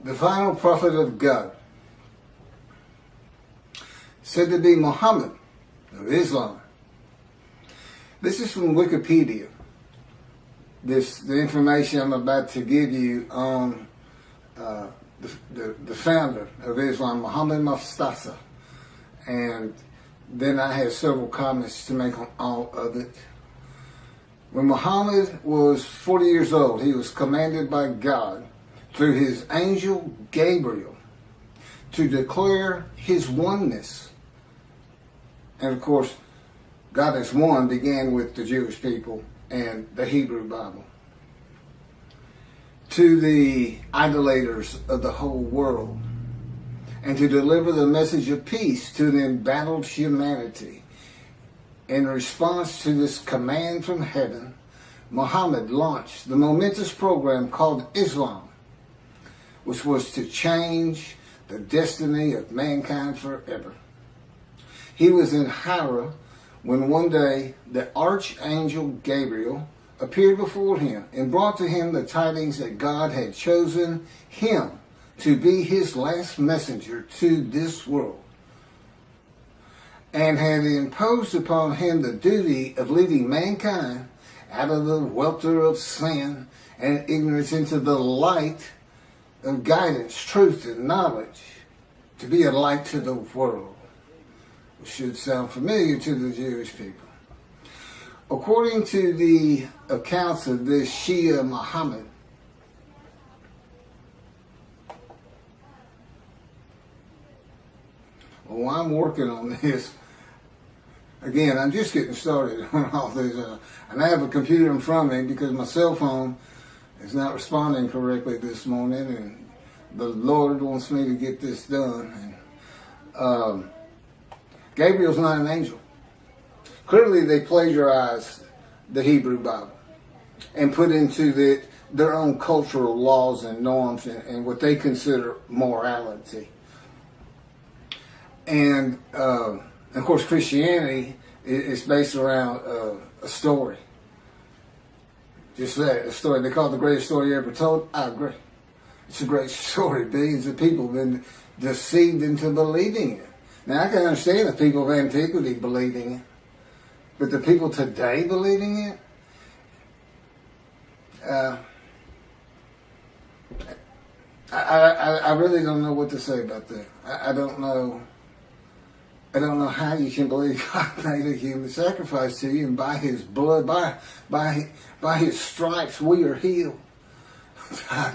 the final prophet of God, said to be Mohammad of Islam. This is from Wikipedia. The information I'm about to give you on the founder of Islam, Muhammad Mustafa. And then I have several comments to make on all of it. When Muhammad was 40 years old, he was commanded by God through his angel Gabriel to declare his oneness. And of course, God is one began with the Jewish people and the Hebrew Bible. To the idolaters of the whole world, and to deliver the message of peace to the embattled humanity. In response to this command from heaven, Muhammad launched the momentous program called Islam, which was to change the destiny of mankind forever. He was in Hira when one day the Archangel Gabriel appeared before him and brought to him the tidings that God had chosen him to be his last messenger to this world, and had imposed upon him the duty of leading mankind out of the welter of sin and ignorance into the light of guidance, truth, and knowledge, to be a light to the world, which should sound familiar to the Jewish people. According to the accounts of this Shia Muhammad, well, I'm working on this. Again, I'm just getting started on all this. And I have a computer in front of me because my cell phone is not responding correctly this morning. And the Lord wants me to get this done. And, Gabriel's not an angel. Clearly, they plagiarized the Hebrew Bible and put into their own cultural laws and norms and what they consider morality. And of course, Christianity is based around a story. Just that, a story. They call it the greatest story ever told. I agree. It's a great story. Billions of people have been deceived into believing it. Now, I can understand the people of antiquity believing it, but the people today believing it, I really don't know what to say about that. I don't know how you can believe God made a human sacrifice to you, and by His blood, by His stripes, we are healed.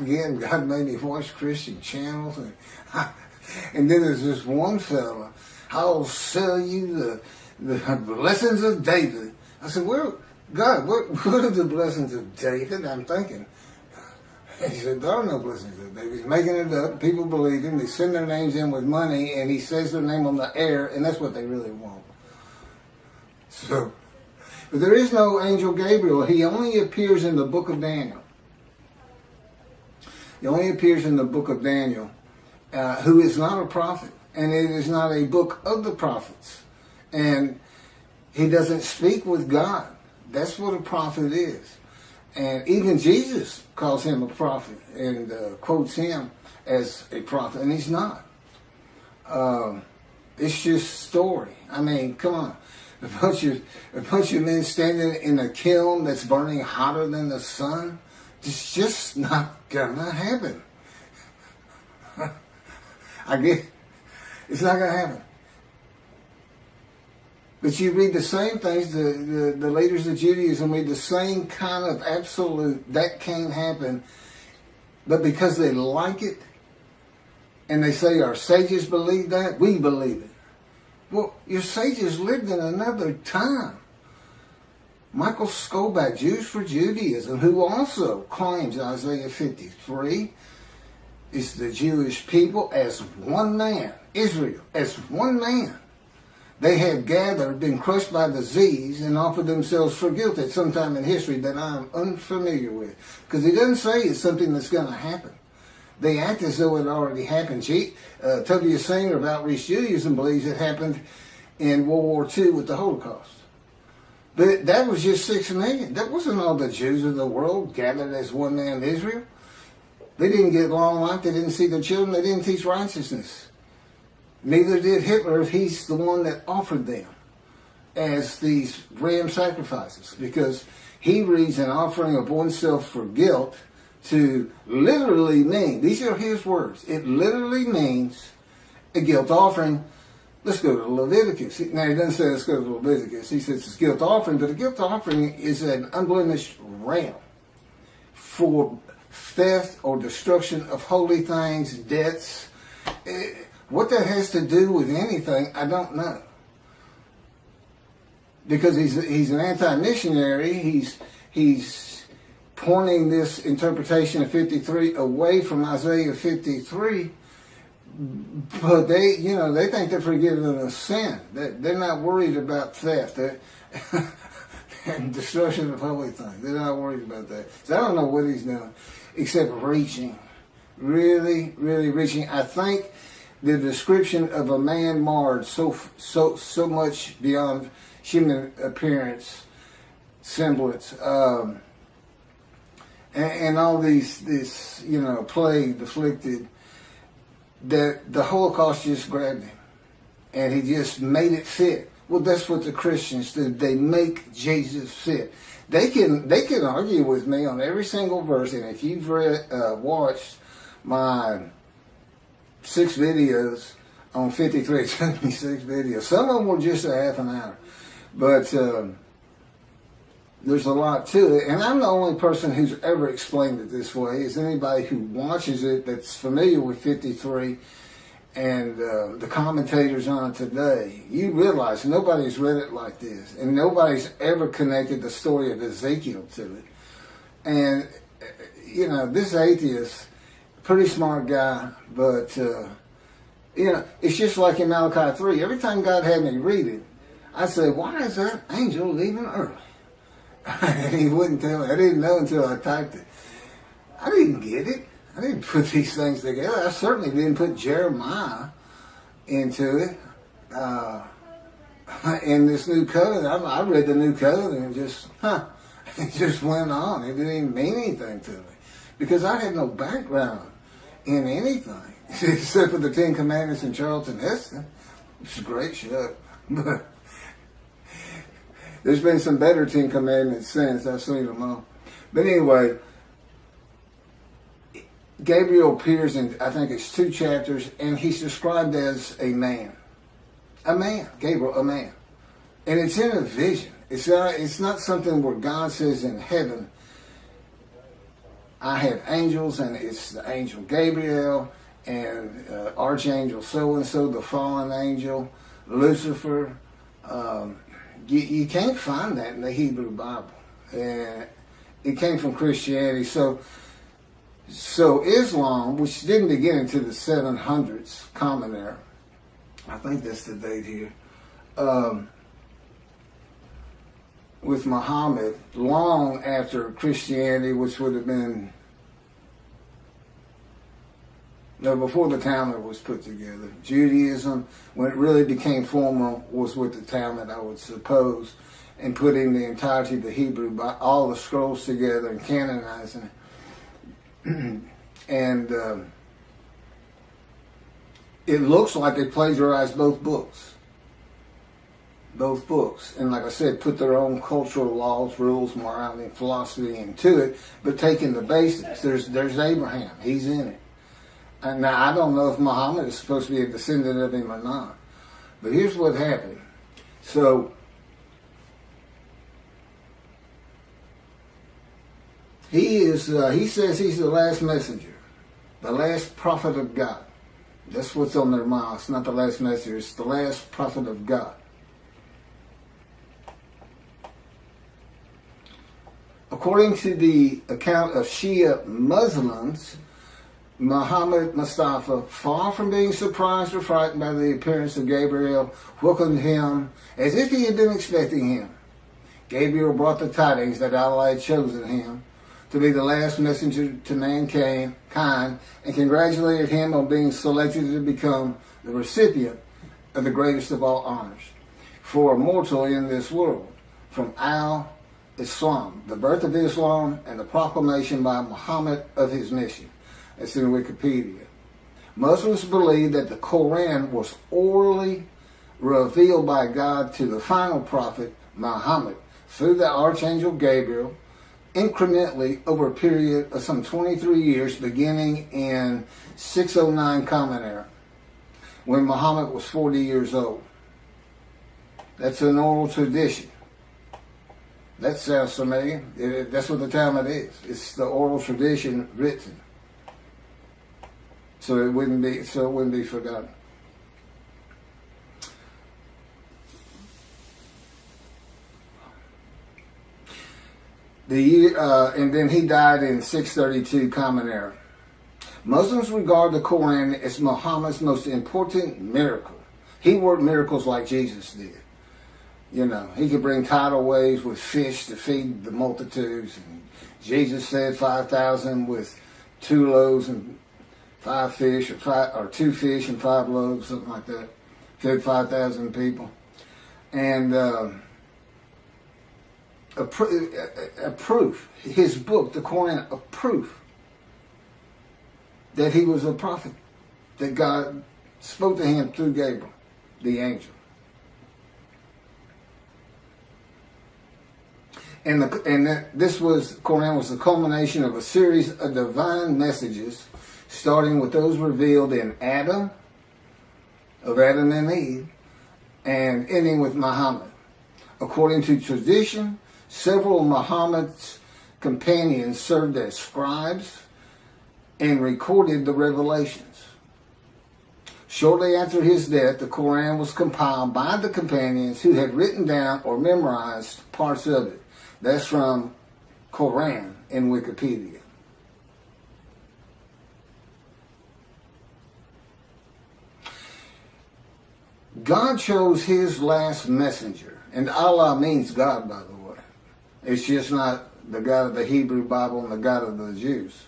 Again, God made me watch Christian channels, and then there's this one fella, I'll sell you the blessings of David. I said, God, what are the blessings of David? I'm thinking. He said, there are no blessings of David. He's making it up. People believe him. They send their names in with money, and he says their name on the air, and that's what they really want. So, but there is no angel Gabriel. He only appears in the book of Daniel. He only appears in the book of Daniel, who is not a prophet, and it is not a book of the prophets. And he doesn't speak with God. That's what a prophet is. And even Jesus calls him a prophet and quotes him as a prophet, and he's not. It's just story. I mean, come on. A bunch of men standing in a kiln that's burning hotter than the sun, it's just not gonna happen. It's not gonna happen. But you read the same things, the leaders of Judaism read the same kind of absolute, that can't happen. But because they like it, and they say our sages believe that, we believe it. Well, your sages lived in another time. Michael Skobac, Jews for Judaism, who also claims Isaiah 53 is the Jewish people as one man, Israel as one man. They had gathered, been crushed by disease, and offered themselves for guilt at some time in history that I am unfamiliar with. Because he doesn't say it's something that's going to happen. They act as though it already happened. Tobias Singer of Outreach Judaism believes it happened in World War II with the Holocaust. But that was just 6 million. That wasn't all the Jews of the world gathered as one man Israel. They didn't get long life. They didn't see their children. They didn't teach righteousness. Neither did Hitler if he's the one that offered them as these ram sacrifices, because he reads an offering of oneself for guilt to literally mean, these are his words, it literally means a guilt offering. Let's go to Leviticus. Now, he doesn't say let's go to Leviticus. He says it's a guilt offering, but a guilt offering is an unblemished ram for theft or destruction of holy things, debts. What that has to do with anything, I don't know. Because he's an anti-missionary. He's pointing this interpretation of 53 away from Isaiah 53. But they think they're forgiven of sin. They're not worried about theft and destruction of holy things. They're not worried about that. So I don't know what he's doing except reaching, really, really reaching. I think the description of a man marred so much beyond human appearance, semblance, and all this plague afflicted, that the Holocaust just grabbed him, and he just made it fit. Well, that's what the Christians do. They make Jesus fit. They can argue with me on every single verse, and if you've watched my 6 videos on 53, it took me 6 videos. Some of them were just a half an hour, but there's a lot to it, and I'm the only person who's ever explained it this way. Is anybody who watches it that's familiar with 53 and the commentators on it today. You realize nobody's read it like this, and nobody's ever connected the story of Ezekiel to it. And this atheist, pretty smart guy, but it's just like in Malachi 3. Every time God had me read it, I said, why is that angel leaving early? And he wouldn't tell me. I didn't know until I typed it. I didn't get it. I didn't put these things together. I certainly didn't put Jeremiah into it. In this new covenant, I read the new covenant and it just went on. It didn't even mean anything to me because I had no background in anything except for the 10 Commandments and Charlton Heston. It's a great show. But there's been some better 10 Commandments since. I've seen them all. But anyway, Gabriel appears in, I think it's 2 chapters, and he's described as a man. A man. Gabriel, a man. And it's in a vision. It's not something where God says in heaven, I have angels, and it's the angel Gabriel, and Archangel so-and-so, the fallen angel, Lucifer. You can't find that in the Hebrew Bible. It came from Christianity. So Islam, which didn't begin until the 700s, Common Era, I think that's the date here, with Mohammad, long after Christianity, which would have been, before the Talmud was put together. Judaism, when it really became formal, was with the Talmud, I would suppose, and putting the entirety of the Hebrew, all the scrolls together and canonizing it. And it looks like they plagiarized both books. Both books. And like I said, put their own cultural laws, rules, morality, and philosophy into it, but taking the basics. There's Abraham. He's in it. And now, I don't know if Muhammad is supposed to be a descendant of him or not. But here's what happened. So, he says he's the last messenger, the last prophet of God. That's what's on their mouth. It's not the last messenger, it's the last prophet of God. According to the account of Shia Muslims, Muhammad Mustafa, far from being surprised or frightened by the appearance of Gabriel, welcomed him as if he had been expecting him. Gabriel brought the tidings that Allah had chosen him to be the last messenger to mankind, and congratulated him on being selected to become the recipient of the greatest of all honors for a mortal in this world, from Al-Islam, the birth of Islam, and the proclamation by Muhammad of his mission. It's in Wikipedia. Muslims believe that the Quran was orally revealed by God to the final prophet, Muhammad, through the Archangel Gabriel, incrementally over a period of some 23 years, beginning in 609 Common Era, when Muhammad was 40 years old. That's an oral tradition. That sounds familiar. That's what the Talmud is. It's the oral tradition written, so it wouldn't be forgotten. The year, and then he died in 632 Common Era. Muslims regard the Quran as Muhammad's most important miracle. He worked miracles like Jesus did. You know, he could bring tidal waves with fish to feed the multitudes. And Jesus fed 5,000 with 2 loaves and 5 fish, or 2 fish and 5 loaves, something like that. Fed 5,000 people. And a proof, his book, the Quran, a proof that he was a prophet, that God spoke to him through Gabriel, the angel. And Quran was the culmination of a series of divine messages, starting with those revealed in Adam and Eve, and ending with Muhammad. According to tradition, several of Muhammad's companions served as scribes and recorded the revelations. Shortly after his death, the Quran was compiled by the companions who had written down or memorized parts of it. That's from Quran in Wikipedia. God chose his last messenger. And Allah means God, by the way. It's just not the God of the Hebrew Bible and the God of the Jews.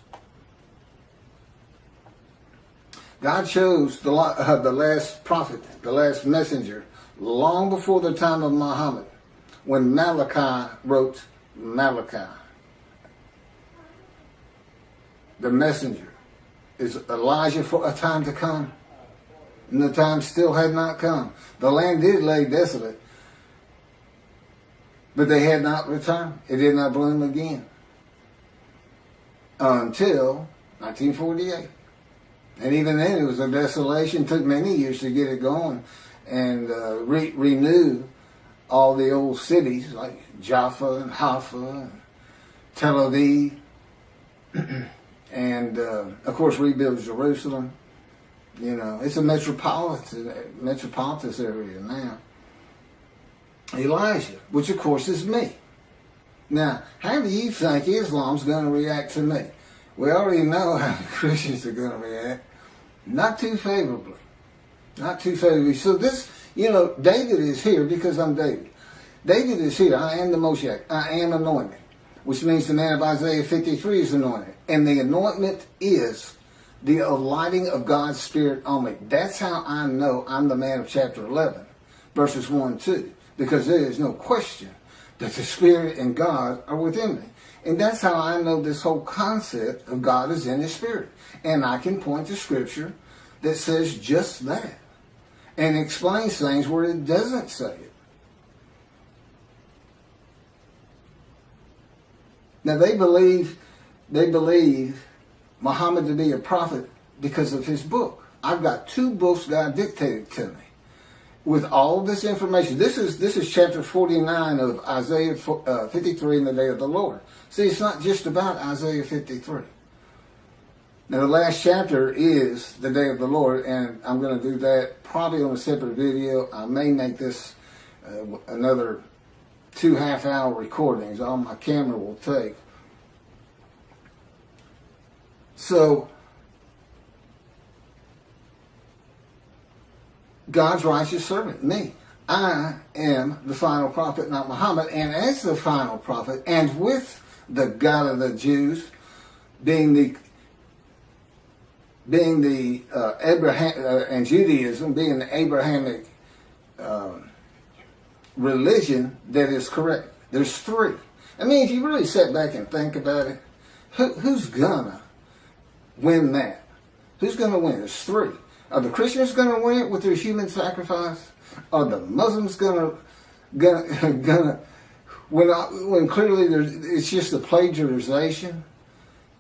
God chose the last prophet, the last messenger, long before the time of Muhammad, when Malachi wrote Malachi. The messenger is Elijah for a time to come, and the time still had not come. The land did lay desolate, but they had not returned. It did not bloom again until 1948. And even then it was a desolation. It took many years to get it going and renew all the old cities like Jaffa and Haifa and Tel Aviv, and of course rebuild Jerusalem. You know, it's a metropolitan area now. Elijah, which of course is me. Now, how do you think Islam's going to react to me? We already know how the Christians are going to react. Not too favorably. Not too favorably. So this, you know, David is here because I'm David. David is here. I am the Moshiach. I am anointed. Which means the man of Isaiah 53 is anointed. And the anointment is the alighting of God's Spirit on me. That's how I know I'm the man of chapter 11, verses 1 and 2. Because there is no question that the Spirit and God are within me. And that's how I know this whole concept of God is in His Spirit. And I can point to Scripture that says just that. And explains things where it doesn't say it. Now they believe Muhammad to be a prophet because of his book. I've got 2 books God dictated to me with all this information. This is chapter 49 of Isaiah 53 in the day of the Lord. See, it's not just about Isaiah 53. Now the last chapter is the day of the Lord, and I'm going to do that probably on a separate video. I may make this another 2 half-hour recordings. All my camera will take. So, God's righteous servant, me. I am the final prophet, not Muhammad. And as the final prophet, and with the God of the Jews, being the Abraham and Judaism being the Abrahamic religion that is correct. There's 3. I mean, if you really sit back and think about it, who's gonna win that? Who's going to win? There's three. Are the Christians going to win it with their human sacrifice? Are the Muslims going to when clearly it's just a plagiarization?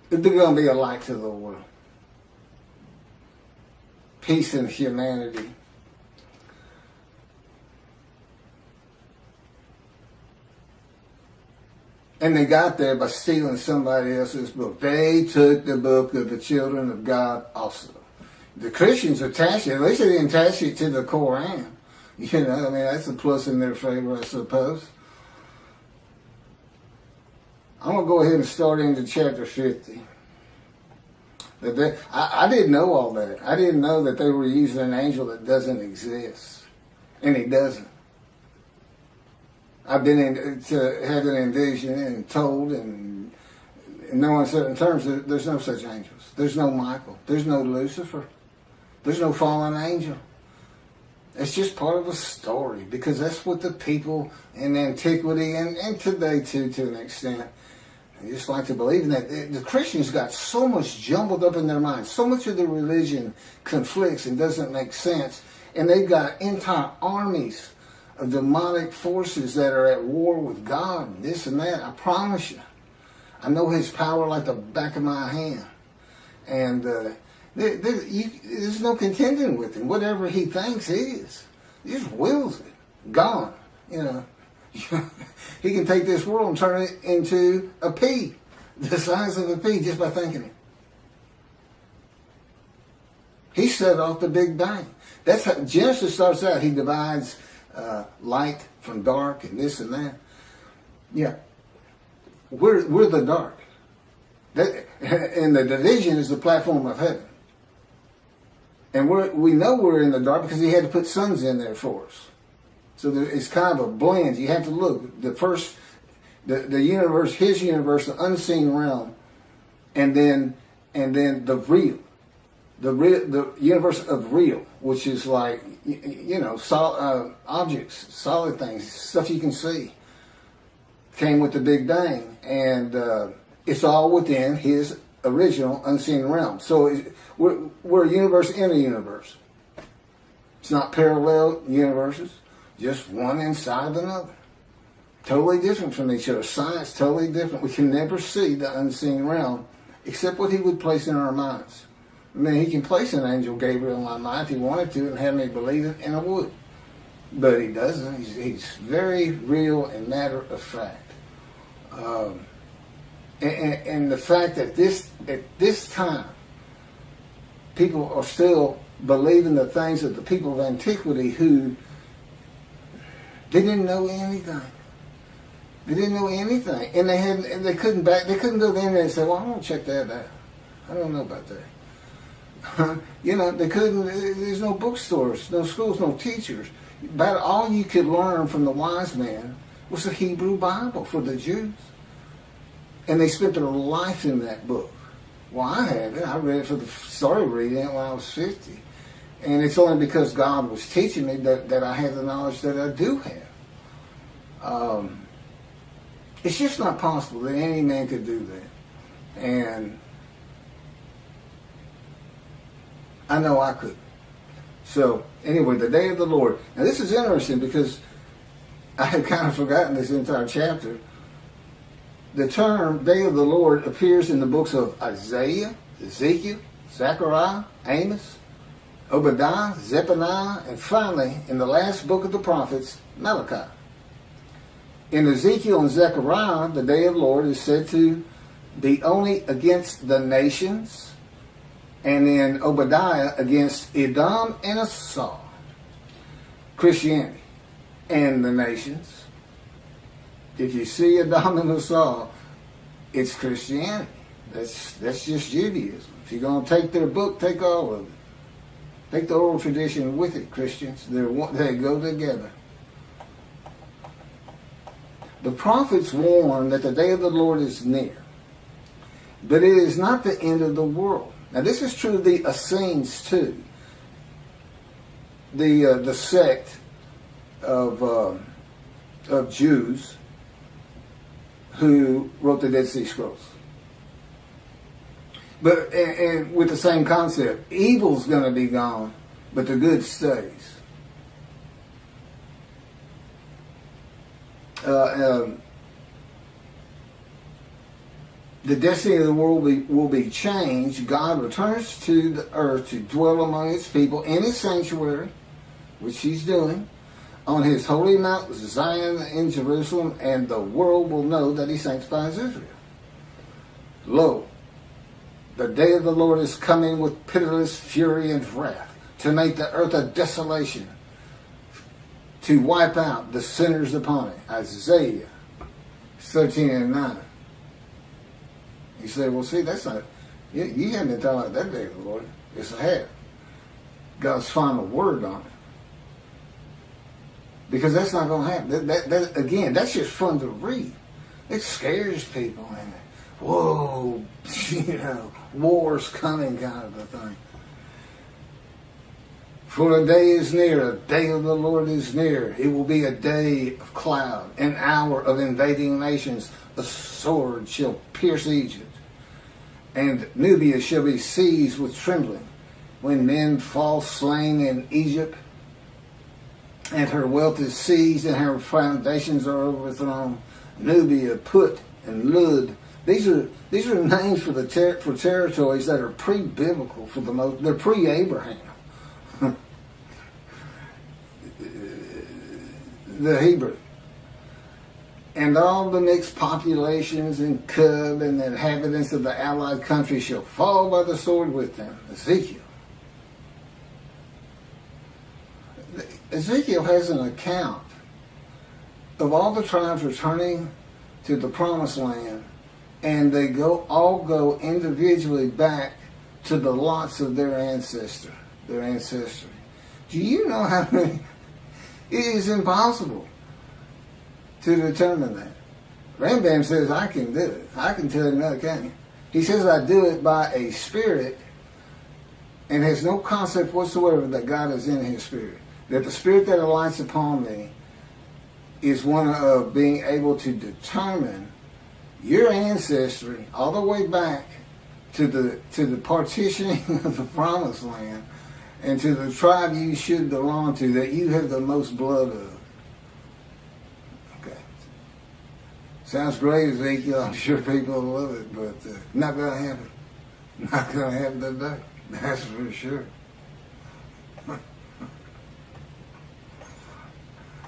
They're going to be a light to the world. Peace and humanity. And they got there by stealing somebody else's book. They took the book of the children of God also. The Christians attached it. At least they didn't attach it to the Koran. You know, I mean, that's a plus in their favor, I suppose. I'm going to go ahead and start into chapter 50. I didn't know all that. I didn't know that they were using an angel that doesn't exist. And he doesn't. I've been had an envision and told and in no uncertain terms that there's no such angels. There's no Michael. There's no Lucifer. There's no fallen angel. It's just part of a story because that's what the people in antiquity and today too, to an extent, they just like to believe in that. The Christians got so much jumbled up in their minds. So much of their religion conflicts and doesn't make sense. And they've got entire armies of demonic forces that are at war with God and this and that. I promise you. I know his power like the back of my hand. And there's no contending with him. Whatever he thinks is. He just wills it. Gone. You know. He can take this world and turn it into a pea. The size of a pea just by thinking it. He set off the Big Bang. That's how Genesis starts out. He divides light from dark and this and that. Yeah. We're the dark. And the division is the platform of heaven. And we know we're in the dark because he had to put suns in there for us. So it's kind of a blend. You have to look. The universe, his universe, the unseen realm, and then the real. The universe of real, which is like, objects, solid things, stuff you can see, came with the Big Bang. And it's all within his original unseen realm. So we're a universe in a universe. It's not parallel universes, just one inside another. Totally different from each other. Science, totally different. We can never see the unseen realm except what he would place in our minds. I mean, he can place an angel Gabriel in my mind if he wanted to and have me believe it, and I would. But he doesn't. He's very real and matter of fact. And the fact that at this time, people are still believing the things of the people of antiquity who didn't know anything. They didn't know anything, and they couldn't go to the internet and say, "Well, I want to check that out. I don't know about that." They couldn't. There's no bookstores, no schools, no teachers. About all you could learn from the wise men was the Hebrew Bible for the Jews, and they spent their life in that book. Well, I had it. I read it started reading it when I was 50, and it's only because God was teaching me that I had the knowledge that I do have. It's just not possible that any man could do that, and I know I could. So, anyway, the day of the Lord. Now, this is interesting because I had kind of forgotten this entire chapter. The term day of the Lord appears in the books of Isaiah, Ezekiel, Zechariah, Amos, Obadiah, Zephaniah, and finally, in the last book of the prophets, Malachi. In Ezekiel and Zechariah, the day of the Lord is said to be only against the nations, and in Obadiah against Edom and Esau, Christianity, and the nations. If you see Edom and Esau, it's Christianity. That's just Judaism. If you're going to take their book, take all of it. Take the oral tradition with it, Christians. They go together. The prophets warn that the day of the Lord is near, but it is not the end of the world. Now, this is true of the Essenes too. The sect of Jews who wrote the Dead Sea Scrolls. But and with the same concept, evil's going to be gone, but the good stays. The destiny of the world will be changed. God returns to the earth to dwell among his people in his sanctuary, which he's doing, on his holy mount Zion in Jerusalem, and the world will know that he sanctifies Israel. Lo, the day of the Lord is coming with pitiless fury and wrath, to make the earth a desolation, to wipe out the sinners upon it. Isaiah 13 and 9. You say, well, see, that's not, you haven't been talking about that day of the Lord. It's a have. God's final word on it. Because that's not going to happen. That, again, that's just fun to read. It scares people. And, whoa, war's coming kind of a thing. For a day is near, a day of the Lord is near. It will be a day of cloud, an hour of invading nations. A sword shall pierce Egypt, and Nubia shall be seized with trembling. When men fall slain in Egypt, and her wealth is seized, and her foundations are overthrown. Nubia, Put, and Lud. These are names for for territories that are pre-biblical for the most. They're pre-Abraham. The Hebrew. And all the mixed populations and Cub and the inhabitants of the allied country shall fall by the sword with them. Ezekiel. Ezekiel has an account of all the tribes returning to the promised land, and they all go individually back to the lots of their ancestry. Do you know how many? It is impossible to determine that. Rambam says, I can do it. I can tell him, no, can you? He says, I do it by a spirit, and has no concept whatsoever that God is in his spirit. That the spirit that alights upon me is one of being able to determine your ancestry all the way back to the partitioning of the promised land, and to the tribe you should belong to, that you have the most blood of. Okay. Sounds great, Ezekiel. I'm sure people will love it, but not going to happen. Not going to happen today. That's for sure.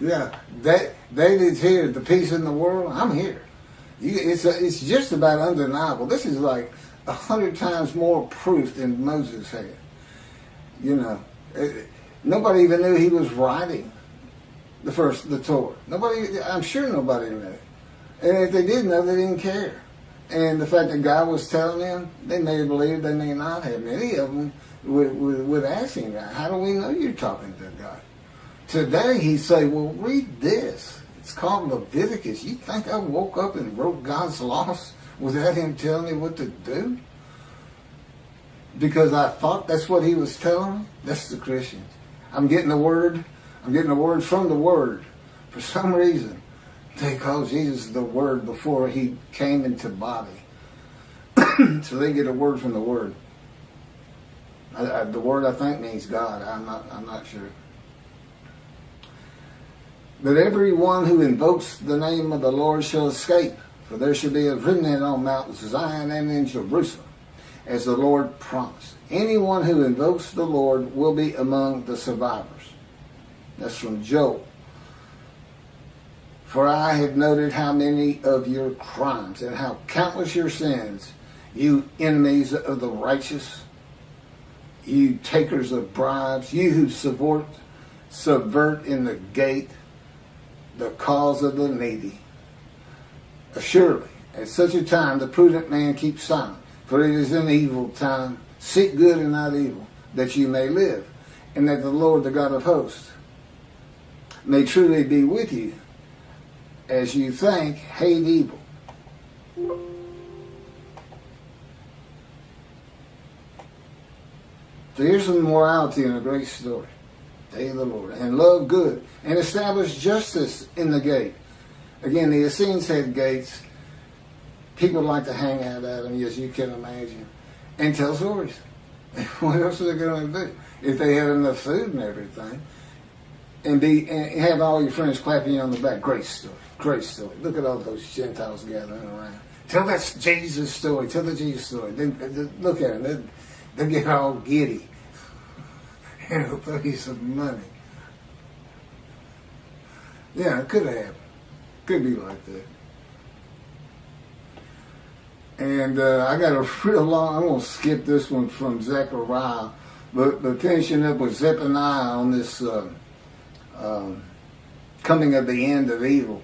Yeah, David's here. The peace in the world. I'm here. It's just about undeniable. This is like 100 times more proof than Moses had. Nobody even knew he was writing the Torah. I'm sure nobody knew. And if they did know, they didn't care. And the fact that God was telling them, they may have believed, they may not have. Many of them would ask him, how do we know you're talking to God? Today he'd say, well, read this. It's called Leviticus. You think I woke up and wrote God's laws without him telling me what to do? Because I thought that's what he was telling me? That's the Christians. I'm getting the word from the Word. For some reason, they call Jesus the Word before he came into body. So they get a word from the Word. The word, I think, means God. I'm not sure. But everyone who invokes the name of the Lord shall escape, for there shall be a remnant on Mount Zion and in Jerusalem, as the Lord promised. Anyone who invokes the Lord will be among the survivors. That's from Joel. For I have noted how many of your crimes and how countless your sins, you enemies of the righteous, you takers of bribes, you who subvert in the gate the cause of the needy. Assuredly, at such a time the prudent man keeps silent, for it is an evil time. Seek good and not evil, that you may live, and that the Lord, the God of hosts, may truly be with you, as you think, hate evil. So here's some morality in a great story. Day of the Lord. And love good. And establish justice in the gate. Again, the Essenes had gates. People like to hang out at them, as you can imagine. and tell stories. What else are they going to do? If they had enough food and everything, and have all your friends clapping you on the back. Great story. Great story. Look at all those Gentiles gathering around. Tell that Jesus story. Tell the Jesus story. Then look at them. They get all giddy. And they'll throw you some money. Yeah, it could have happened. Could be like that. And I got a real long, I'm going to skip this one from Zechariah, but finishing up with Zephaniah on this coming of the end of evil.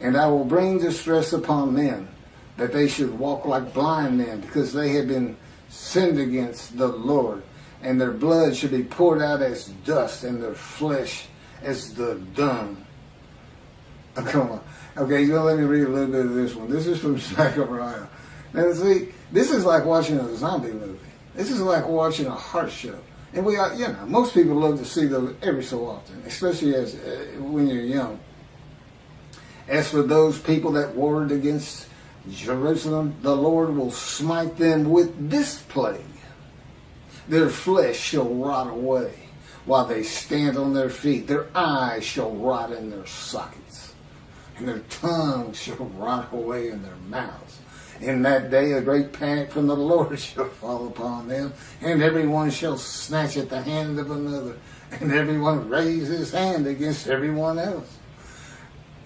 And I will bring distress upon men, that they should walk like blind men, because they have been sinned against the Lord. And their blood should be poured out as dust, and their flesh as the dung. Oh, come on. Okay, you're going to let me read a little bit of this one. This is from Zechariah. Now, see, this is like watching a zombie movie. This is like watching a heart show. And we are, most people love to see those every so often, especially as when you're young. As for those people that warred against Jerusalem, the Lord will smite them with this plague. Their flesh shall rot away while they stand on their feet. Their eyes shall rot in their sockets, and their tongues shall rot away in their mouths. In that day a great panic from the Lord shall fall upon them, and everyone shall snatch at the hand of another, and everyone raise his hand against everyone else.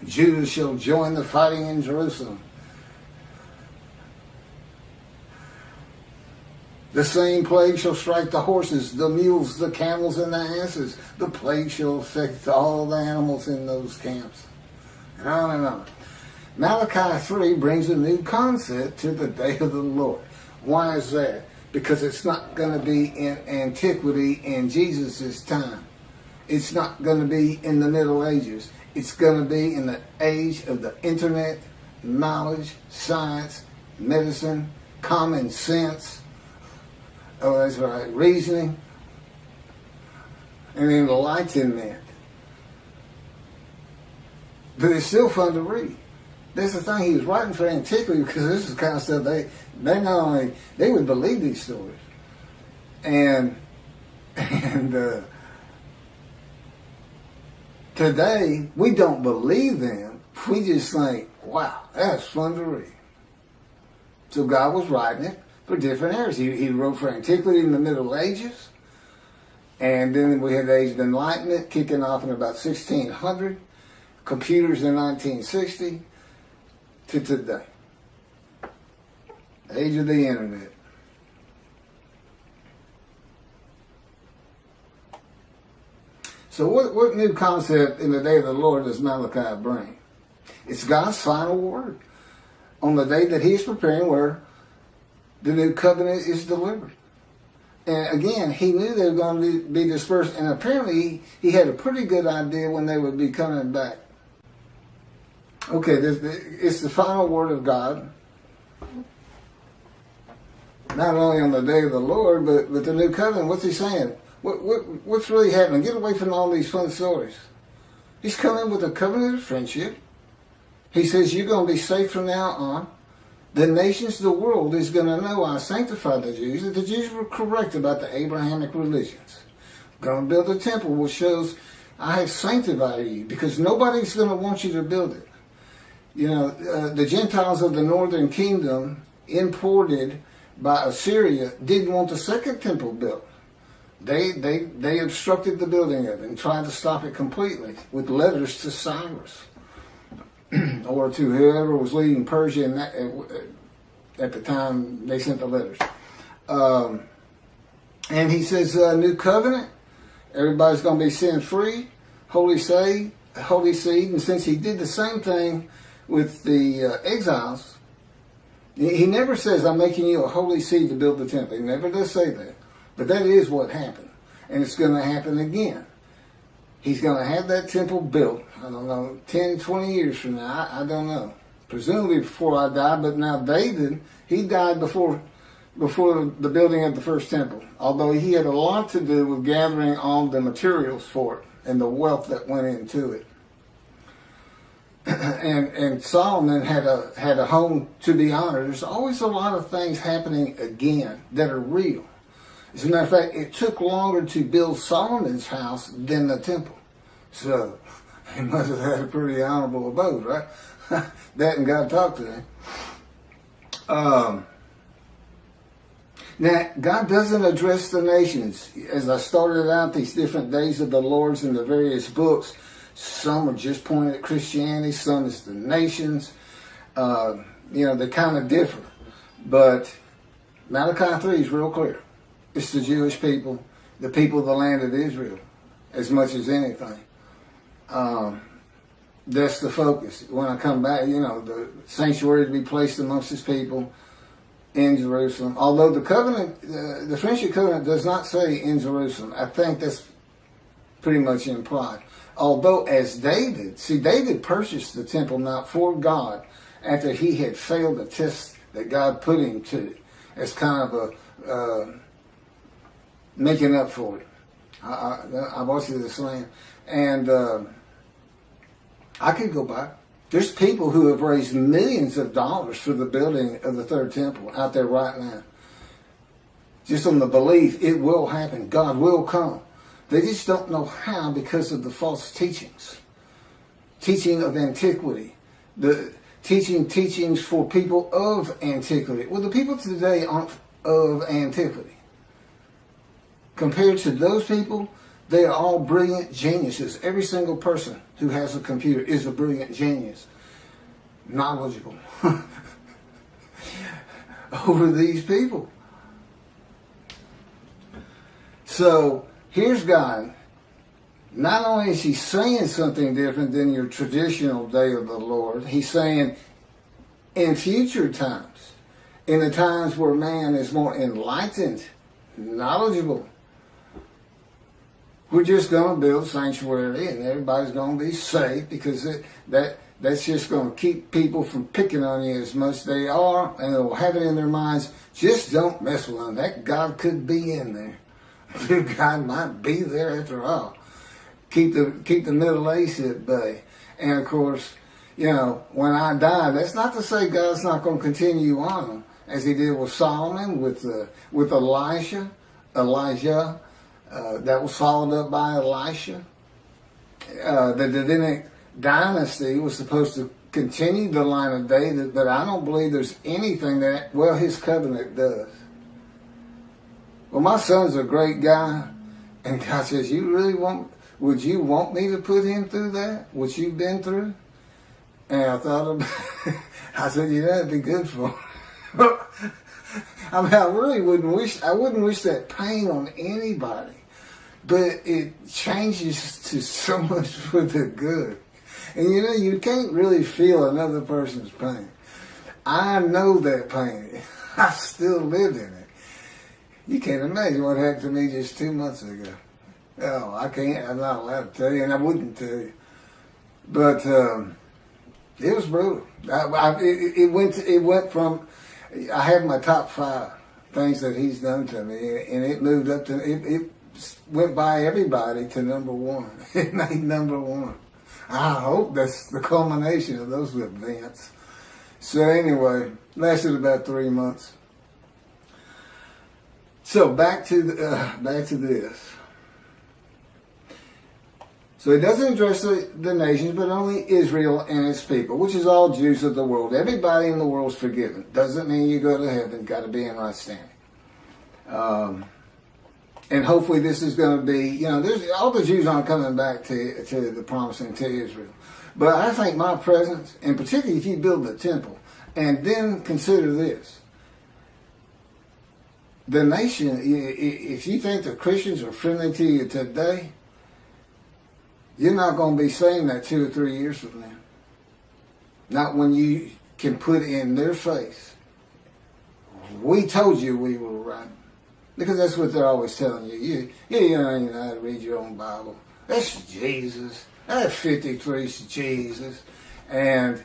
Judah shall join the fighting in Jerusalem. The same plague shall strike the horses, the mules, the camels, and the asses. The plague shall affect all the animals in those camps. And on and on. Malachi 3 brings a new concept to the day of the Lord. Why is that? Because it's not going to be in antiquity in Jesus' time. It's not going to be in the Middle Ages. It's going to be in the age of the internet, knowledge, science, medicine, common sense. Oh, that's right, reasoning, and enlightenment. But it's still fun to read. That's the thing, he was writing for antiquity, because this is the kind of stuff they not only, they would believe these stories. And today, we don't believe them. We just think, wow, that's fun to read. So God was writing it for different eras. He wrote for antiquity in the Middle Ages. And then we had the Age of Enlightenment kicking off in about 1600. Computers in 1960 to today. The age of the internet. So what new concept in the day of the Lord does Malachi bring? It's God's final word on the day that he's preparing, where the new covenant is delivered. And again, he knew they were going to be dispersed, and apparently he had a pretty good idea when they would be coming back. Okay, it's the final word of God, not only on the day of the Lord, but the new covenant. What's he saying? What's really happening? Get away from all these fun stories. He's coming with a covenant of friendship. He says you're going to be safe from now on. The nations of the world is going to know I sanctified the Jews, that the Jews were correct about the Abrahamic religions. I'm going to build a temple which shows I have sanctified you, because nobody's going to want you to build it. The Gentiles of the northern kingdom, imported by Assyria, didn't want the second temple built. They obstructed the building of it and tried to stop it completely with letters to Cyrus or to whoever was leading Persia at the time they sent the letters. And he says, new covenant, everybody's going to be sin free, holy seed. And since he did the same thing with the exiles, he never says, I'm making you a holy seed to build the temple. He never does say that. But that is what happened. And it's going to happen again. He's going to have that temple built, I don't know, 10, 20 years from now. I don't know. Presumably before I die. But now David, he died before the building of the first temple. Although he had a lot to do with gathering all the materials for it and the wealth that went into it. and Solomon had a home to be honored. There's always a lot of things happening again that are real. As a matter of fact, it took longer to build Solomon's house than the temple. So he must have had a pretty honorable abode, right? That and God talked to him. Now, God doesn't address the nations. As I started out, these different days of the Lord's in the various books, some are just pointed at Christianity, some is the nations. They kind of differ. But Malachi 3 is real clear. It's the Jewish people, the people of the land of Israel, as much as anything. That's the focus. When I come back, the sanctuary to be placed amongst his people in Jerusalem. Although the covenant, the friendship covenant does not say in Jerusalem. I think that's pretty much implied. Although as David purchased the Temple Mount for God after he had failed the test that God put him to, as kind of a making up for it. I bought you this land. And I could go back. There's people who have raised millions of dollars for the building of the third temple out there right now. Just on the belief it will happen. God will come. They just don't know how because of the false teachings. Teaching of antiquity. The teachings for people of antiquity. Well, the people today aren't of antiquity. Compared to those people, they are all brilliant geniuses. Every single person who has a computer is a brilliant genius. Knowledgeable. Over these people. So, here's God. Not only is he saying something different than your traditional day of the Lord, he's saying in future times, in the times where man is more enlightened, knowledgeable, we're just going to build sanctuary and everybody's going to be safe because that's just going to keep people from picking on you as much as they are, and they'll have it in their minds, just don't mess with them. That God could be in there. God might be there after all. Keep the Middle East at bay. And of course, when I die, that's not to say God's not going to continue on as he did with Solomon, with Elijah. That was followed up by Elisha. The Davidic dynasty was supposed to continue the line of David, but I don't believe there's anything his covenant does. Well, my son's a great guy, and God says, would you want me to put him through that? What you've been through? And I thought about it. I said, that'd be good for him. I mean, I wouldn't wish that pain on anybody. But it changes to so much for the good. And you can't really feel another person's pain. I know that pain. I still live in it. You can't imagine what happened to me just 2 months ago. Oh, I can't. I'm not allowed to tell you, and I wouldn't tell you. But it was brutal. It went from, I have my top 5 things that he's done to me, and it moved up to, it went by everybody to number 1. It made number 1. I hope that's the culmination of those events. So anyway, lasted about 3 months. So back to this. So it doesn't address the nations, but only Israel and its people, which is all Jews of the world. Everybody in the world is forgiven. Doesn't mean you go to heaven. Got to be in right standing. And hopefully this is going to be, all the Jews aren't coming back to the promised land, to Israel. But I think my presence, and particularly if you build the temple, and then consider this. The nation, if you think the Christians are friendly to you today, you're not going to be saying that 2 or 3 years from now. Not when you can put in their face, we told you we were right. Because that's what they're always telling you. You don't even know how to read your own Bible. That's Jesus. That 53 is Jesus. And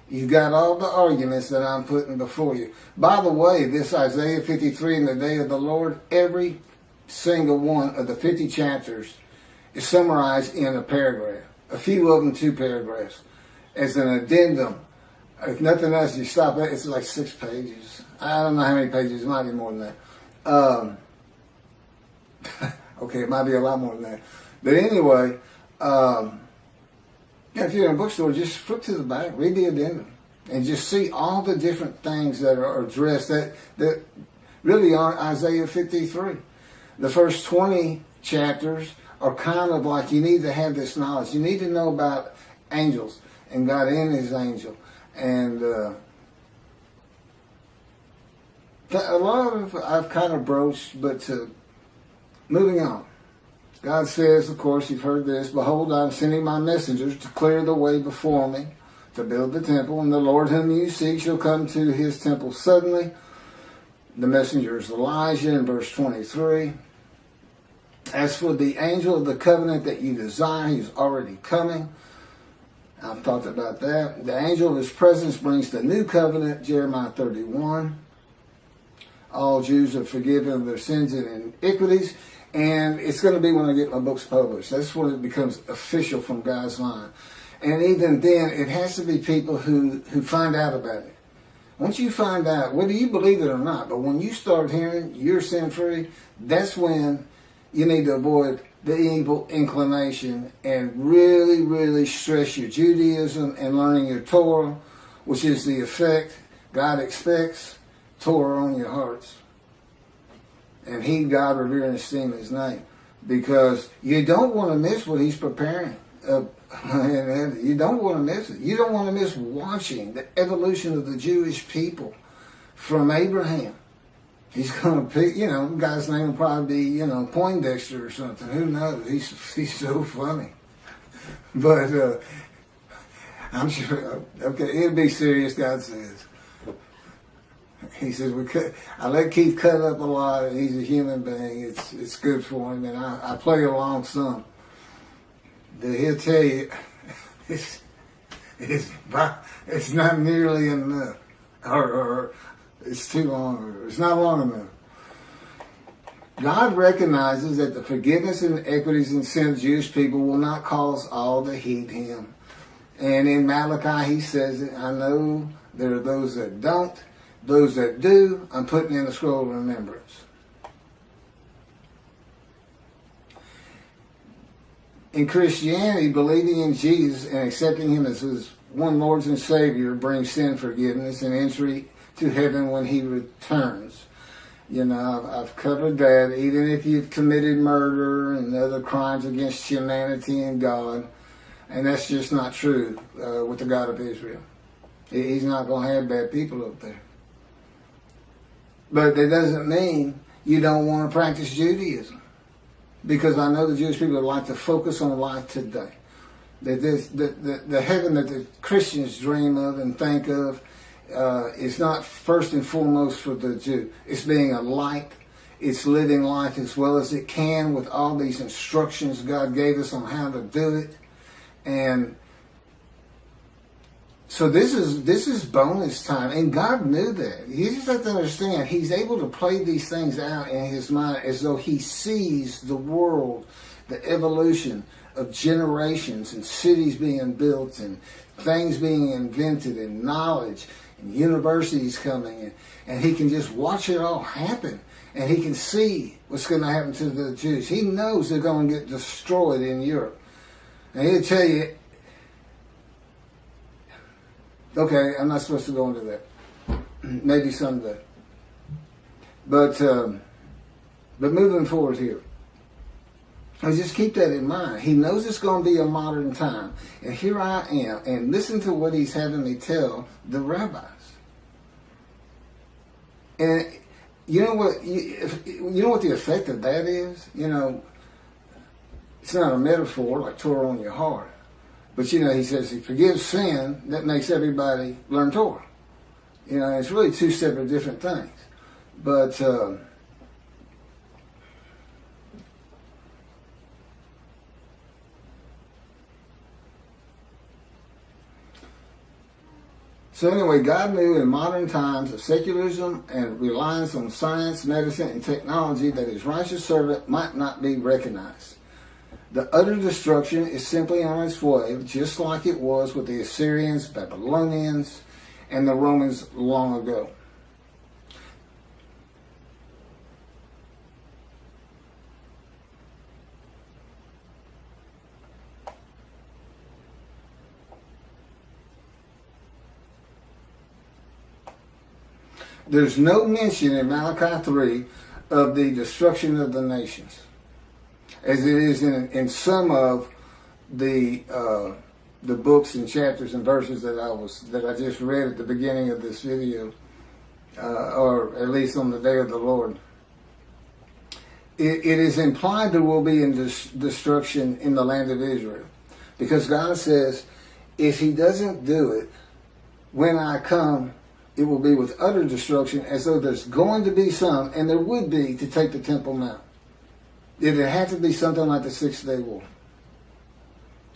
you've got all the arguments that I'm putting before you. By the way, this Isaiah 53 in the day of the Lord, every single one of the 50 chapters is summarized in a paragraph. A few of them 2 paragraphs. as an addendum. If nothing else, you stop it. It's like 6 pages. I don't know how many pages. It might be more than that. Okay, it might be a lot more than that. But anyway, if you're in a bookstore, just flip to the back, read the addendum, and just see all the different things that are addressed that really are Isaiah 53. The first 20 chapters are kind of like, you need to have this knowledge. You need to know about angels and God in his angel. And a lot of I've kind of broached, but moving on. God says, of course, you've heard this, behold, I'm sending my messengers to clear the way before me, to build the temple, and the Lord whom you seek shall come to his temple suddenly. The messenger is Elijah in verse 23. As for the angel of the covenant that you desire, he's already coming. I've talked about that. The angel of his presence brings the new covenant, Jeremiah 31. All Jews are forgiven of their sins and iniquities. And it's going to be when I get my books published. That's when it becomes official from God's line. And even then, it has to be people who find out about it. Once you find out, whether you believe it or not, but when you start hearing you're sin-free, that's when you need to avoid the evil inclination and really, really stress your Judaism and learning your Torah, which is the effect God expects, Torah on your hearts. And heed God, revere, and esteem his name. Because you don't want to miss what he's preparing. You don't want to miss it. You don't want to miss watching the evolution of the Jewish people from Abraham. He's going to pick, the guy's name will probably be, Poindexter or something. Who knows? He's so funny. But I'm sure, okay, it'll be serious, God says. He says, I let Keith cut up a lot. He's a human being. It's good for him. And I play along some. He'll tell you, it's not nearly enough. Or it's too long. Or it's not long enough. God recognizes that the forgiveness and equities and sin of Jewish people will not cause all to heed him. And in Malachi, he says, I know there are those that don't. Those that do, I'm putting in the scroll of remembrance. In Christianity, believing in Jesus and accepting him as his one Lord and Savior brings sin forgiveness and entry to heaven when he returns. I've covered that. Even if you've committed murder and other crimes against humanity and God, and that's just not true with the God of Israel. He's not going to have bad people up there. But that doesn't mean you don't want to practice Judaism. Because I know the Jewish people like to focus on life today. The heaven that the Christians dream of and think of is not first and foremost for the Jew. It's being a light. It's living life as well as it can with all these instructions God gave us on how to do it. And so this is bonus time, and God knew that. You just have to understand, he's able to play these things out in his mind as though he sees the world, the evolution of generations and cities being built and things being invented and knowledge and universities coming in. And he can just watch it all happen, and he can see what's going to happen to the Jews. He knows they're going to get destroyed in Europe. And he'll tell you, okay, I'm not supposed to go into that. Maybe someday. But moving forward here, I just keep that in mind. He knows it's going to be a modern time. And here I am. And listen to what he's having me tell the rabbis. And you know what? You know what the effect of that is? It's not a metaphor like Torah on your heart. But, he says he forgives sin. That makes everybody learn Torah. It's really two separate different things. But so anyway, God knew in modern times of secularism and reliance on science, medicine, and technology that his righteous servant might not be recognized. The utter destruction is simply on its way, just like it was with the Assyrians, Babylonians, and the Romans long ago. There's no mention in Malachi 3 of the destruction of the nations, as it is in some of the books and chapters and verses that I just read at the beginning of this video, or at least on the day of the Lord. It is implied there will be destruction in the land of Israel, because God says, if He doesn't do it, when I come, it will be with utter destruction, as though there's going to be some, and there would be, to take the Temple Mount. It would have to be something like the 6-day war.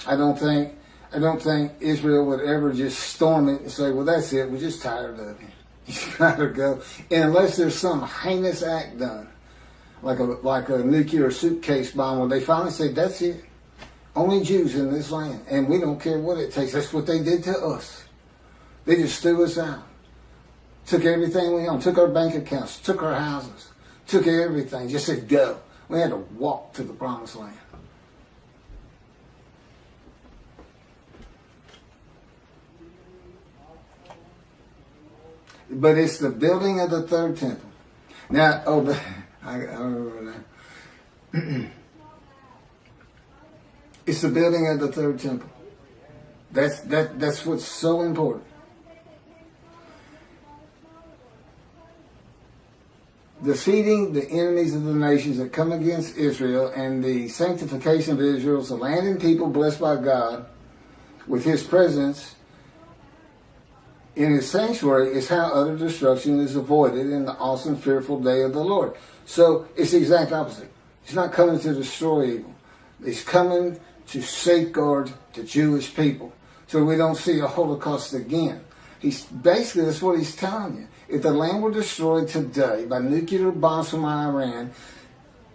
I don't think Israel would ever just storm it and say, well, that's it, we're just tired of it. You gotta go. And unless there's some heinous act done, like a nuclear suitcase bomb, where they finally say, that's it. Only Jews in this land, and we don't care what it takes. That's what they did to us. They just threw us out. Took everything we owned, took our bank accounts, took our houses, took everything, just said go. We had to walk to the promised land. But it's the building of the third temple. Now, I remember that. It's the building of the third temple. That's what's so important. Defeating the enemies of the nations that come against Israel, and the sanctification of Israel, the land and people blessed by God with His presence in His sanctuary, is how utter destruction is avoided in the awesome, fearful day of the Lord. So it's the exact opposite. He's not coming to destroy evil. He's coming to safeguard the Jewish people, so we don't see a Holocaust again. Basically, that's what He's telling you. If the land were destroyed today by nuclear bombs from Iran,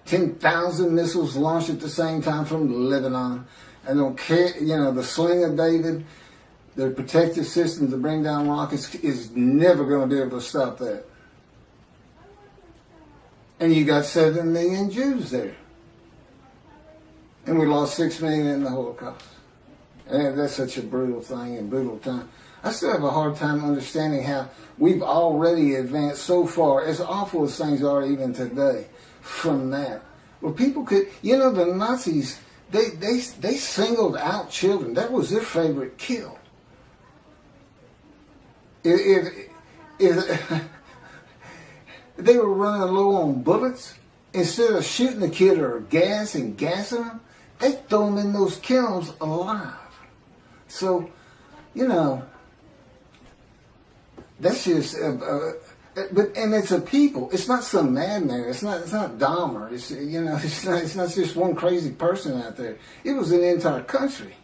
10,000 missiles launched at the same time from Lebanon, I don't care, the sling of David, their protective system to bring down rockets is never going to be able to stop that. And you got 7 million Jews there. And we lost 6 million in the Holocaust. And that's such a brutal thing and brutal time. I still have a hard time understanding how we've already advanced so far, as awful as things are even today, from that. Well, people could, the Nazis, they singled out children. That was their favorite kill. If they were running low on bullets, instead of shooting the kid or gassing them, they throw them in those kilns alive. So, that's just, and it's a people. It's not some madman. It's not Dahmer. It's not just one crazy person out there. It was an entire country,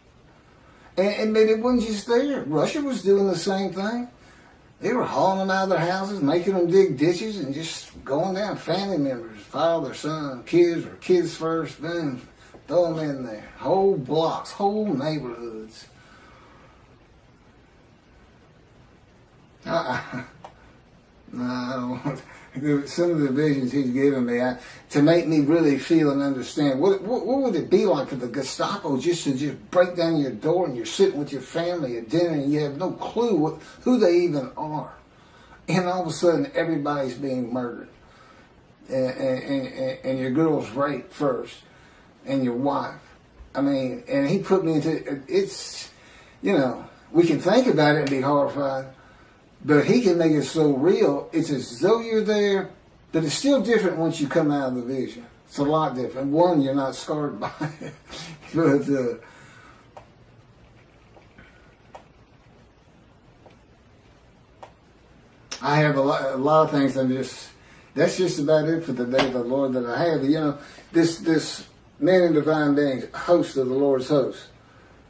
and it wasn't just there. Russia was doing the same thing. They were hauling them out of their houses, making them dig ditches, and just going down. Family members, father, son, kids, or kids first, boom, throw them in there. Whole blocks, whole neighborhoods. I don't want some of the visions he's given me to make me really feel and understand what would it be like for the Gestapo just to break down your door and you're sitting with your family at dinner and you have no clue who they even are, and all of a sudden everybody's being murdered, and your girl's raped first, and your wife. I mean, and he put me into it's, we can think about it and be horrified. But he can make it so real, it's as though you're there, but it's still different once you come out of the vision. It's a lot different. One, you're not scarred by it. But I have a lot of things that's just about it for the day of the Lord that I have. This man in divine being, host of the Lord's host.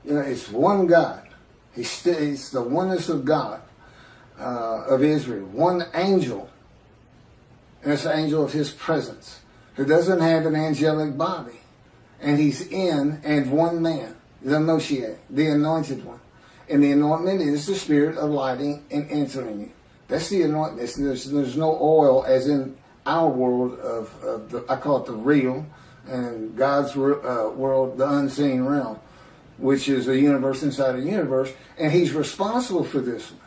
It's one God. It's the oneness of God. Of Israel, one angel, and it's the angel of His presence, who doesn't have an angelic body. and he's in and one man, the Moshiach, the anointed one. And the anointment is the spirit of lighting and entering you. That's the anointment. There's no oil as in our world of the, I call it the real, and God's world, the unseen realm, which is a universe inside a universe, and he's responsible for this one.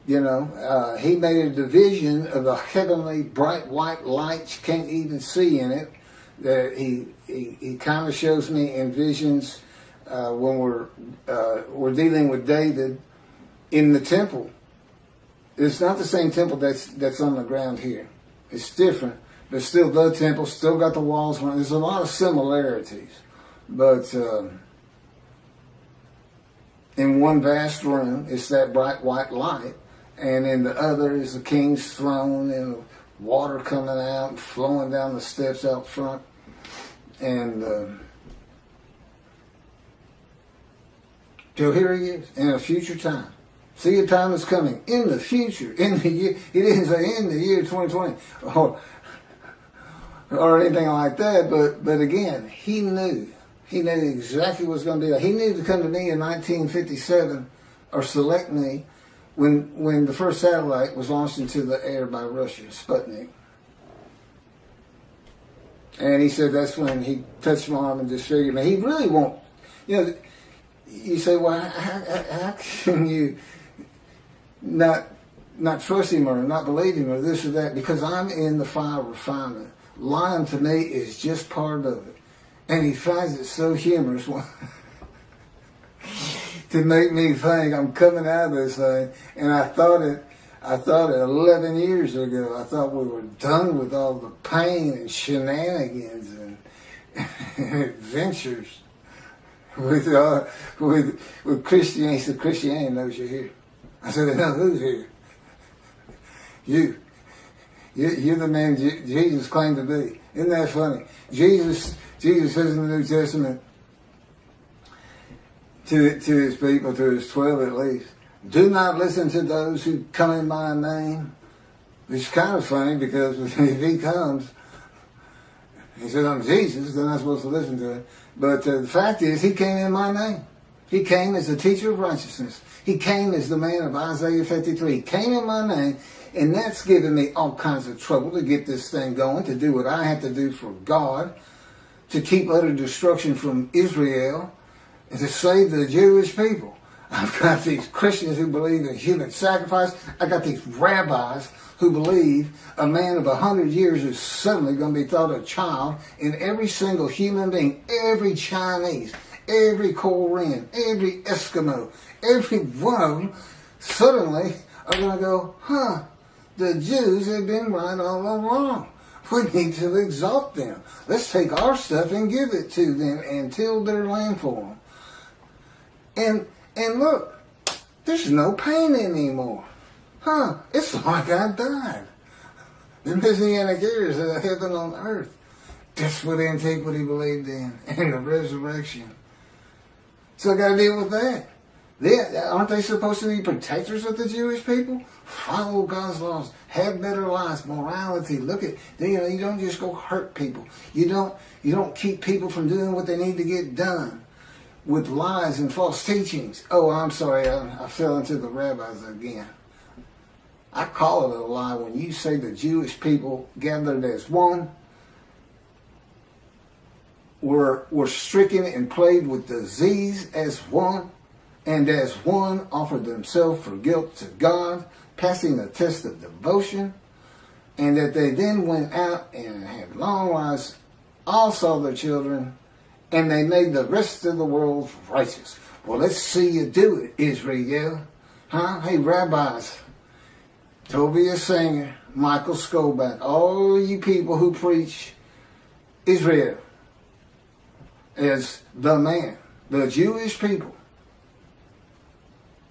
You know, he made a division of the heavenly bright white light you can't even see in it. That he kind of shows me in visions when we're dealing with David in the temple. It's not the same temple that's on the ground here. It's different, but still the temple, still got the walls. There's a lot of similarities, but in one vast room, it's that bright white light, and in the other is the king's throne and water coming out and flowing down the steps out front, and till here he is in a future time. See, a time is coming in the future, in the year. He didn't say in the year 2020 or anything like that, but again, he knew exactly what was going to be. He knew to come to me in 1957 or select me when the first satellite was launched into the air by Russia, Sputnik. And he said that's when he touched my arm and disfigured me. He really won't. You know, you say, well, how can you not trust him or not believe him or this or that? Because I'm in the fire of refinement. Lying to me is just part of it. And he finds it so humorous to make me think I'm coming out of this thing. And I thought it 11 years ago. I thought we were done with all the pain and shenanigans and adventures with Christianity. He said, Christianity knows you're here. I said, they know who's here. You're the man Jesus claimed to be. Isn't that funny? Jesus says in the New Testament to his people, to his 12 at least, do not listen to those who come in my name. It's kind of funny because if he comes, he said, I'm Jesus, then I'm supposed to listen to him. But the fact is, he came in my name. He came as a teacher of righteousness. He came as the man of Isaiah 53. He came in my name, and that's given me all kinds of trouble to get this thing going, to do what I have to do for God, to keep utter destruction from Israel, and to save the Jewish people. I've got these Christians who believe in human sacrifice. I got these rabbis who believe a man of 100 years is suddenly going to be thought a child, and every single human being, every Chinese, every Korean, every Eskimo, every one of them suddenly are going to go, the Jews have been right all along. We need to exalt them. Let's take our stuff and give it to them and till their land for them. And look, there's no pain anymore. It's like I died. The Messianic era is heaven on earth. That's what antiquity believed in, and the resurrection. So I got to deal with that. Aren't they supposed to be protectors of the Jewish people? Follow God's laws, have better lives, morality. Look at, you don't just go hurt people. You don't keep people from doing what they need to get done with lies and false teachings. Oh, I'm sorry, I fell into the rabbis again. I call it a lie when you say the Jewish people gathered as one were stricken and plagued with disease as one, and as one offered themselves for guilt to God, passing a test of devotion, and that they then went out and had long lives, all saw their children, and they made the rest of the world righteous. Well, let's see you do it, Israel. Hey, rabbis, Tobias Singer, Michael Skolback, all you people who preach Israel as the man, the Jewish people,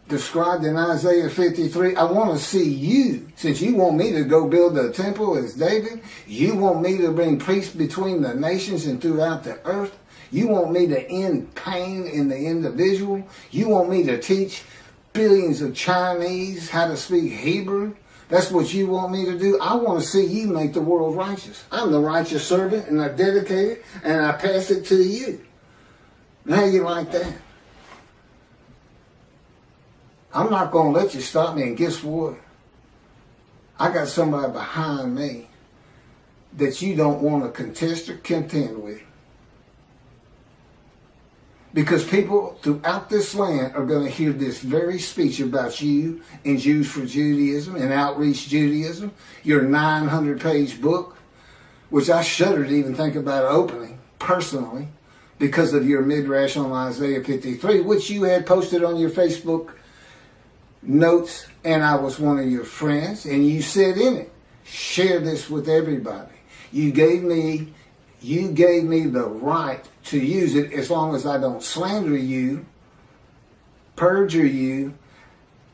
described in Isaiah 53, I want to see you, since you want me to go build a temple as David, you want me to bring peace between the nations and throughout the earth, you want me to end pain in the individual, you want me to teach billions of Chinese how to speak Hebrew, That's what you want me to do? I want to see you make the world righteous. I'm the righteous servant, and I dedicate it, and I pass it to you. How you like that? I'm not going to let you stop me, and guess what? I got somebody behind me that you don't want to contest or contend with. Because people throughout this land are going to hear this very speech about you and Jews for Judaism and Outreach Judaism, your 900-page book, which I shudder to even think about opening personally because of your midrash on Isaiah 53, which you had posted on your Facebook notes, and I was one of your friends, and you said in it, share this with everybody. You gave me the right to use it as long as I don't slander you, perjure you,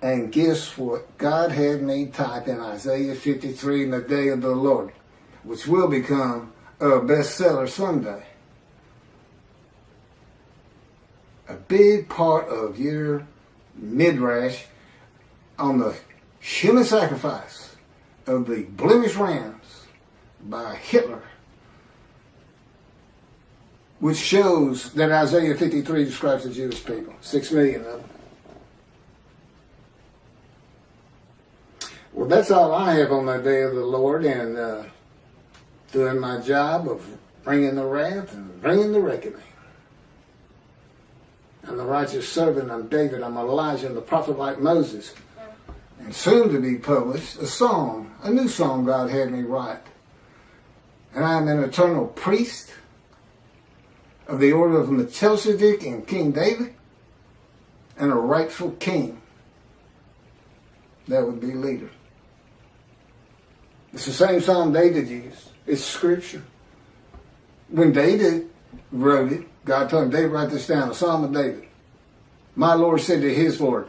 and guess what? God had me type in Isaiah 53 in the day of the Lord, which will become a bestseller someday. A big part of your midrash on the human sacrifice of the blemished rams by Hitler, which shows that Isaiah 53 describes the Jewish people, 6 million of them. Well, that's all I have on the day of the Lord, and doing my job of bringing the wrath and bringing the reckoning. I'm the righteous servant, I'm David, I'm Elijah, and the prophet like Moses. And soon to be published, a new song God had me write. And I am an eternal priest of the order of Melchizedek and King David, and a rightful king. That would be leader. It's the same song David used. It's scripture. When David wrote it, God told him, David, write this down, a Psalm of David. My Lord said to his Lord.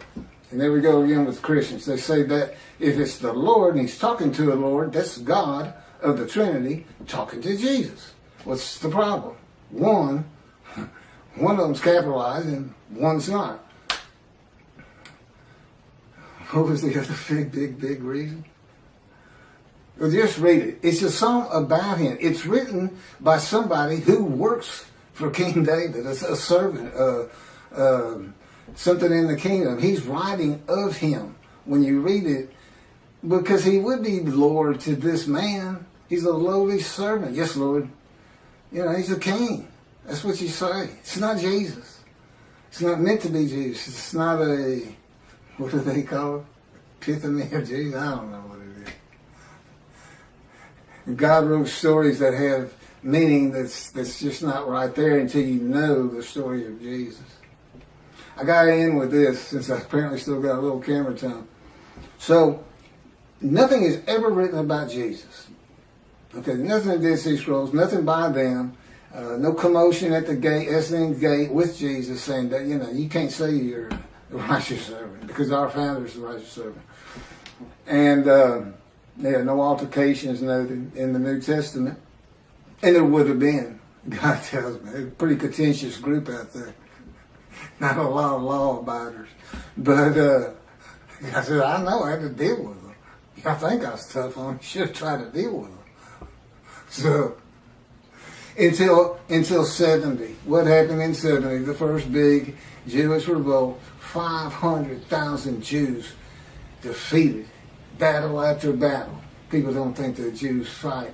And there we go again with Christians. They say that if it's the Lord and he's talking to the Lord, that's God of the Trinity talking to Jesus. What's the problem? One of them's capitalized and one's not. What was the other big reason? Well, just read it. It's a song about him. It's written by somebody who works for King David, a servant, something in the kingdom. He's writing of him when you read it, because he would be Lord to this man. He's a lowly servant. Yes, Lord. You know, he's a king. That's what you say. It's not Jesus. It's not meant to be Jesus. It's not a, what do they call it? Epiphany of Jesus? I don't know what it is. God wrote stories that have meaning that's just not right there until you know the story of Jesus. I got to end with this, since I apparently still got a little camera time. So, nothing is ever written about Jesus. Okay, nothing in Dead Sea Scrolls, nothing by them. No commotion at the gate, Essening gate with Jesus saying that, you know, you can't say you're the righteous servant because our founder is the righteous servant. And no altercations noted in the New Testament. And there would have been, God tells me. It's a pretty contentious group out there. Not a lot of law abiders. But I said, I know I had to deal with them. I think I was tough on them. You should have tried to deal with them. So, until 70. What happened in 70? The first big Jewish revolt. 500,000 Jews defeated. Battle after battle. People don't think the Jews fight.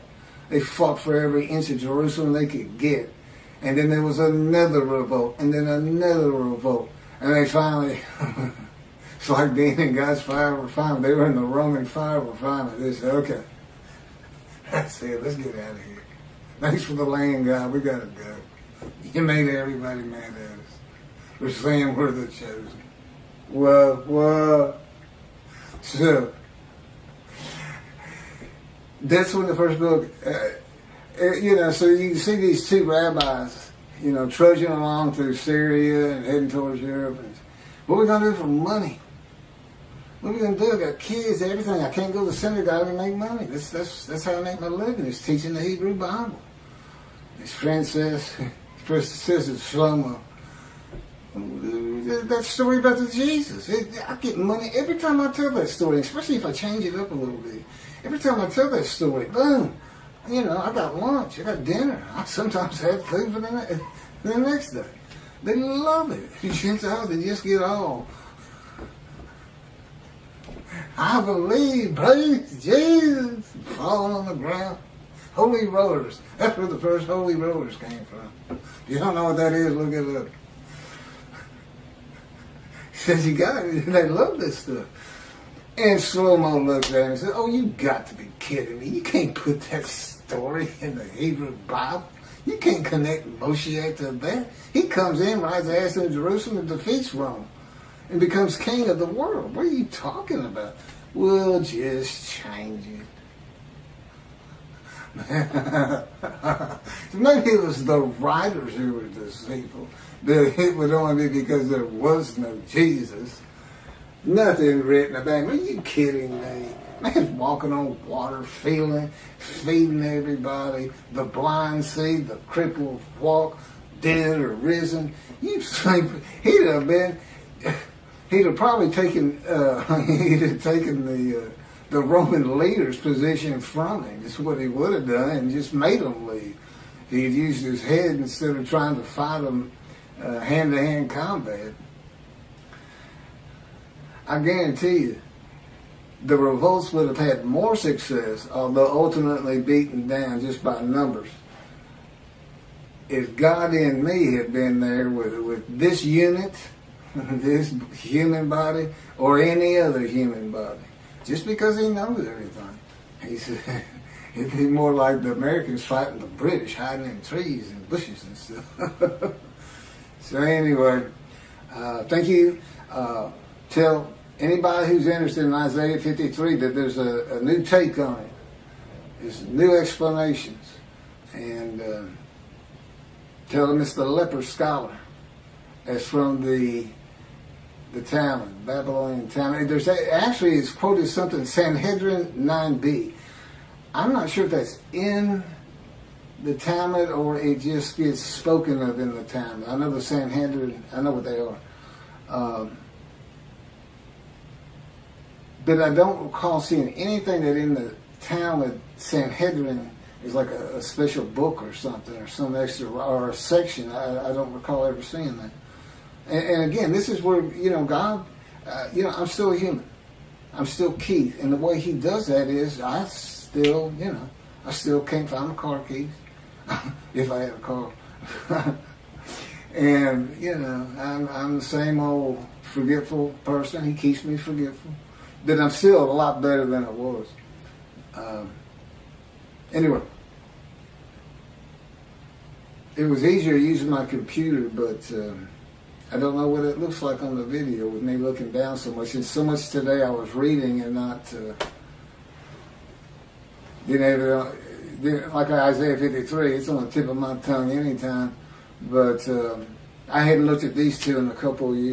They fought for every inch of Jerusalem they could get. And then there was another revolt. And then another revolt. And they finally, it's like being in God's fire refinement. They were in the Roman fire refinement. They said, okay, that's it. Let's get out of here. Thanks for the land, God. We got to go. You made everybody mad at us. We're saying we're the chosen. Whoa. So, that's when the first book, so you can see these two rabbis, trudging along through Syria and heading towards Europe. And what are we going to do for money? What are we going to do? I got kids, everything. I can't go to the synagogue and make money. That's how I make my living, is teaching the Hebrew Bible. His friend says, first says it's Shlomo. that story about the Jesus. I get money every time I tell that story, especially if I change it up a little bit. Every time I tell that story, boom, I got lunch, I got dinner. I sometimes have food for the next day. They love it. They just get all, I believe, praise Jesus, falling on the ground. Holy rollers. That's where the first holy rollers came from. If you don't know what that is, look it up. Says you got it. They love this stuff. And Slow-Mo looked at him and said, oh, you got to be kidding me. You can't put that story in the Hebrew Bible. You can't connect Moshiach to that. He comes in, rides ass in Jerusalem, and defeats Rome, and becomes king of the world. What are you talking about? We'll just change it. Maybe it was the writers who were deceitful. That it would only be because there was no Jesus. Nothing written about him. Are you kidding me? Man's walking on water, feeding everybody. The blind see, the crippled walk, dead or risen. You think he'd have probably taken the Roman leader's position from him. That's what he would have done, and just made them leave. He'd used his head instead of trying to fight them hand-to-hand combat. I guarantee you, the revolts would have had more success, although ultimately beaten down just by numbers, if God in me had been there with this unit, this human body, or any other human body. Just because he knows everything. He said, it'd be more like the Americans fighting the British, hiding in trees and bushes and stuff. So anyway, thank you. Tell anybody who's interested in Isaiah 53 that there's a new take on it. There's new explanations. And tell them it's the leper scholar. It's from the Talmud, Babylonian Talmud. There's actually, it's quoted something, Sanhedrin 9b. I'm not sure if that's in the Talmud or it just gets spoken of in the Talmud. I know the Sanhedrin, I know what they are. But I don't recall seeing anything that in the Talmud, Sanhedrin is like a special book or something, or some extra, or a section. I don't recall ever seeing that. And again, this is where, God, I'm still a human. I'm still Keith. And the way he does that is I still can't find my car keys. If I had a car. And, I'm the same old forgetful person. He keeps me forgetful. But I'm still a lot better than I was. Anyway. It was easier using my computer, but I don't know what it looks like on the video with me looking down so much. And so much today I was reading and not like Isaiah 53. It's on the tip of my tongue anytime. But I hadn't looked at these two in a couple of years.